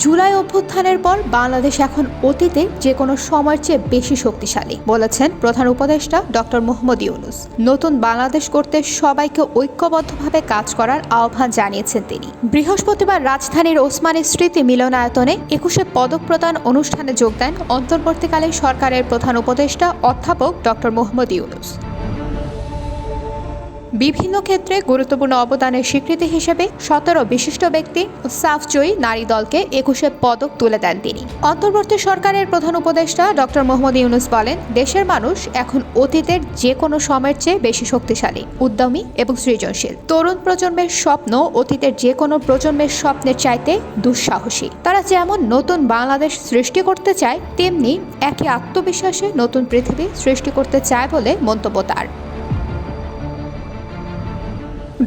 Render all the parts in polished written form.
জুলাই অভ্যুত্থানের পর বাংলাদেশ এখন অতীতে যে কোনো সময়ের চেয়ে বেশি শক্তিশালী বলেছেন প্রধান উপদেষ্টা ডক্টর মোহাম্মদ ইউনূস। নতুন বাংলাদেশ করতে সবাইকে ঐক্যবদ্ধভাবে কাজ করার আহ্বান জানিয়েছেন তিনি। বৃহস্পতিবার রাজধানীর ওসমানী স্মৃতি মিলনায়তনে ২১শে পদক প্রদান অনুষ্ঠানে যোগ দেন অন্তর্বর্তীকালীন সরকারের প্রধান উপদেষ্টা অধ্যাপক ডক্টর মোহাম্মদ ইউনূস। বিভিন্ন ক্ষেত্রে গুরুত্বপূর্ণ অবদানের স্বীকৃতি হিসেবে ১৭ বিশিষ্ট ব্যক্তি ও সাফজয়ী নারী দলকে ২১শে পদক তুলে দেন তিনি। অন্তর্বর্তী সরকারের প্রধান উপদেষ্টা ডক্টর মোহাম্মদ ইউনূস বলেন, দেশের মানুষ এখন অতীতের যে কোনো সময়ের চেয়ে বেশি শক্তিশালী, উদ্যমী এবং সৃজনশীল। তরুণ প্রজন্মের স্বপ্ন অতীতের যে কোনো প্রজন্মের স্বপ্নের চাইতে দুঃসাহসী। তারা যেমন নতুন বাংলাদেশ সৃষ্টি করতে চায়, তেমনি একই আত্মবিশ্বাসে নতুন পৃথিবী সৃষ্টি করতে চায় বলে মন্তব্য তার।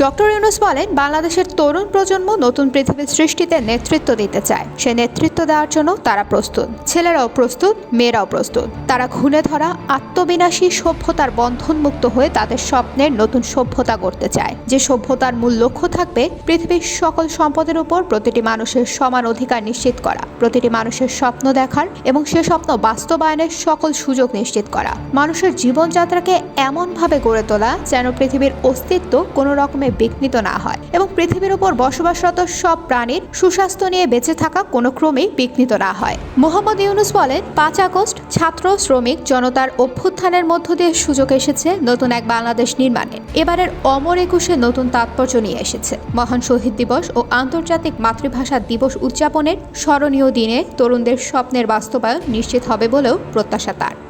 ডক্টর ইউনূস বলেন, বাংলাদেশের তরুণ প্রজন্ম নতুন পৃথিবীর সৃষ্টিতে নেতৃত্ব দিতে চায়। সে নেতৃত্ব দেওয়ার জন্য তারা প্রস্তুত। ছেলেরাও প্রস্তুত, মেয়েরাও প্রস্তুত। তারা ঘুণে ধরা আত্মবিনাশী সভ্যতার বন্ধনমুক্ত হয়ে তাদের স্বপ্নের নতুন সভ্যতা গড়তে চায়, যে সভ্যতার মূল লক্ষ্য থাকবে পৃথিবীর সকল সম্পদের উপর প্রতিটি মানুষের সমান অধিকার নিশ্চিত করা, প্রতিটি মানুষের স্বপ্ন দেখার এবং সে স্বপ্ন বাস্তবায়নের সকল সুযোগ নিশ্চিত করা, মানুষের জীবনযাত্রাকে এমনভাবে গড়ে তোলা যেন পৃথিবীর অস্তিত্ব কোনো রকমের বিঘ্নিত না হয় এবং পৃথিবীর উপর বসবাসরত সব প্রাণীর সুস্বাস্থ্য নিয়ে বেঁচে থাকা কোনো ক্রমেই বিঘ্নিত না হয়। মোহাম্মদ ইউনূস বলেন, ৫ আগস্ট ছাত্র শ্রমিক জনতার অভ্যুত্থানের মধ্য দিয়ে সুযোগ এসেছে নতুন এক বাংলাদেশ নির্মাণে। এবারের অমর ২১শে নতুন তাৎপর্য নিয়ে এসেছে। মহান শহীদ দিবস ও আন্তর্জাতিক মাতৃভাষা দিবস উদযাপনের স্মরণীয় দিনে তরুণদের স্বপ্নের বাস্তবায়ন নিশ্চিত হবে বলেও প্রত্যাশা তার।